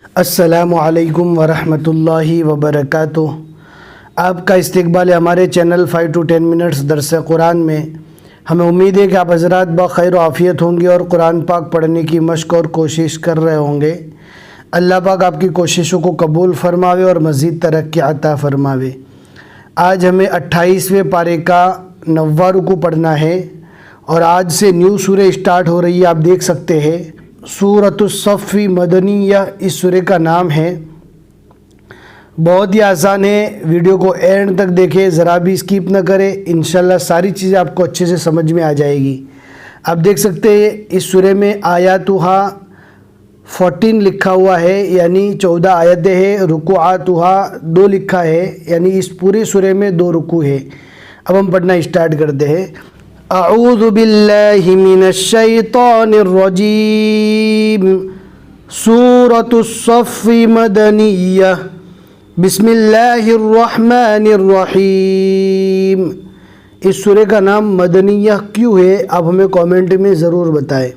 السلام علیکم ورحمۃ اللہ وبرکاتہ۔ آپ کا استقبال ہے ہمارے چینل 5 to 10 منٹس درس قرآن میں۔ ہمیں امید ہے کہ آپ حضرات بخیر و عافیت ہوں گے اور قرآن پاک پڑھنے کی مشق اور کوشش کر رہے ہوں گے۔ اللہ پاک آپ کی کوششوں کو قبول فرماوے اور مزید ترقی عطا فرماوے۔ آج ہمیں 28ویں پارے کا 9واں رکوع پڑھنا ہے اور آج سے نیو سورہ اسٹارٹ ہو رہی ہے، آپ دیکھ سکتے ہیں۔ سورۃ الصف مدنیہ اس سورہ کا نام ہے۔ بہت ہی آسان ہے، ویڈیو کو اینڈ تک دیکھیں، ذرا بھی اسکپ نہ کریں، انشاءاللہ ساری چیزیں آپ کو اچھے سے سمجھ میں آ جائے گی۔ آپ دیکھ سکتے ہیں اس سورہ میں آیاتھا 14 لکھا ہوا ہے، یعنی 14 آیتیں ہیں۔ رکوعاتھا 2 لکھا ہے، یعنی اس پورے سورہ میں 2 رکوع ہے۔ اب ہم پڑھنا اسٹارٹ کرتے ہیں۔ اعوذ باللہ من الشیطان الرجیم، سورۃ الصف مدنیہ، بسم اللہ الرحمن الرحیم۔ اس سورہ کا نام مدنیہ کیوں ہے آپ ہمیں کامنٹ میں ضرور بتائیں۔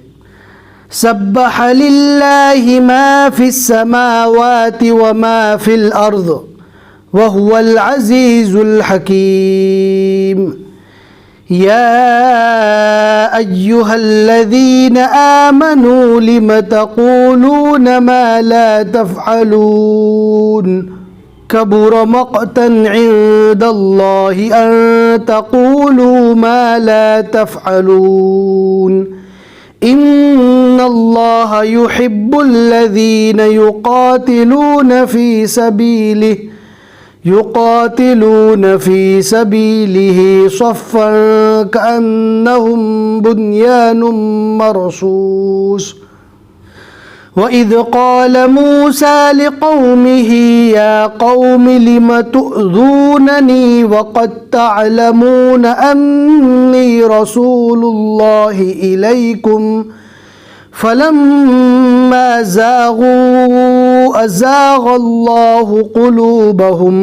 سبح للہ ما فی السماوات وما فی الارض وهو العزیز الحکیم۔ یا ایہا الذین آمنوا لم تقولون ما لا تفعلون کبر مقتا عند اللہ ان تقولوا ما لا تفعلون ان اللہ يحب الذین يقاتلون في سبيله صفا كأنهم بنيان مرصوص۔ وإذ قال موسى لقومه يا قوم لم تؤذونني وقد تعلمون أني رسول الله إليكم فلما زاغوا أزاغ الله قلوبهم۔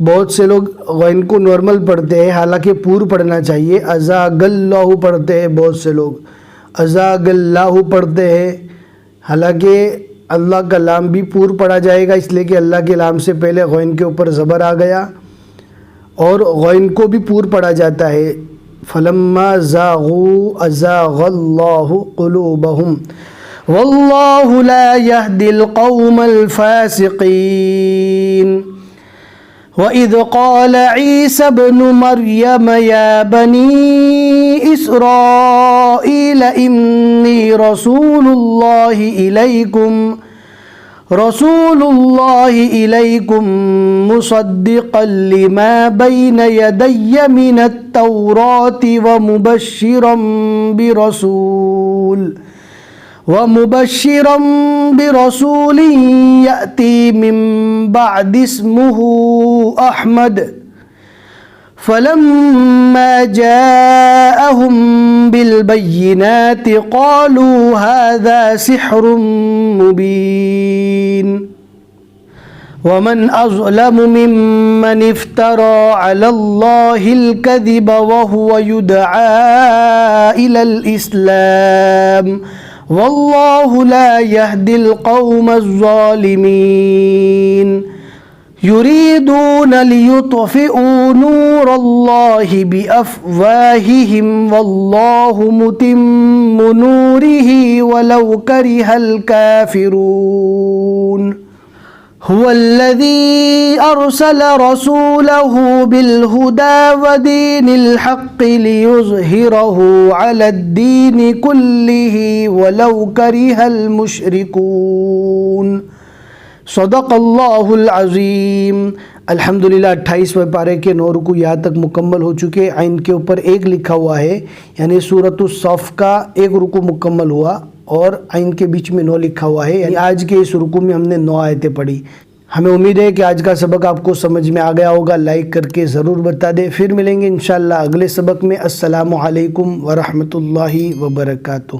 بہت سے لوگ غین کو نارمل پڑھتے ہیں، حالانکہ پور پڑھنا چاہیے۔ ازاغ اللہ پڑھتے ہیں بہت سے لوگ، ازاغ اللہ پڑھتے ہیں، حالانکہ اللہ کا لام بھی پور پڑھا جائے گا، اس لیے کہ اللہ کے لام سے پہلے غین کے اوپر زبر آ گیا، اور غین کو بھی پور پڑھا جاتا ہے۔ فلما زاغوا ازاغ اللہ قلوبهم واللہ لا يهدي القوم الفاسقین۔ وَإِذْ قَالَ عِيسَى ابْنُ مَرْيَمَ يَا بَنِي إِسْرَائِيلَ إِنِّي رَسُولُ اللَّهِ إِلَيْكُمْ مُصَدِّقًا لِمَا بَيْنَ يَدَيَّ مِنَ التَّوْرَاةِ ومبشرا برسول يأتي من بعد اسمه أحمد فلما جاءهم بالبينات قالوا هذا سحر مبين ومن أظلم ممن افترى على الله الكذب وهو يدعى إلى الإسلام واللہ لا يهدي القوم الظالمین۔ یریدون لیطفئوا نور اللہ بافواہہم واللہ متم نورہ ولو کرہ الکافرون۔ هو الذي أرسل رسوله بالهدى ودين الحق ليظهره على الدين كله ولو كره المشركون۔ صدق اللہ العظیم۔ الحمدللہ 28ویں پارے کے 9 رکوع یہاں تک مکمل ہو چکے۔ عین کے اوپر 1 لکھا ہوا ہے، یعنی سورۃ الصف کا 1 رکوع مکمل ہوا، اور عین کے بیچ میں 9 لکھا ہوا ہے، یعنی آج کے اس رکوع میں ہم نے 9 آیتیں پڑھی۔ ہمیں امید ہے کہ آج کا سبق آپ کو سمجھ میں آ گیا ہوگا، لائک کر کے ضرور بتا دیں۔ پھر ملیں گے انشاءاللہ اگلے سبق میں۔ السلام علیکم ورحمۃ اللہ وبرکاتہ۔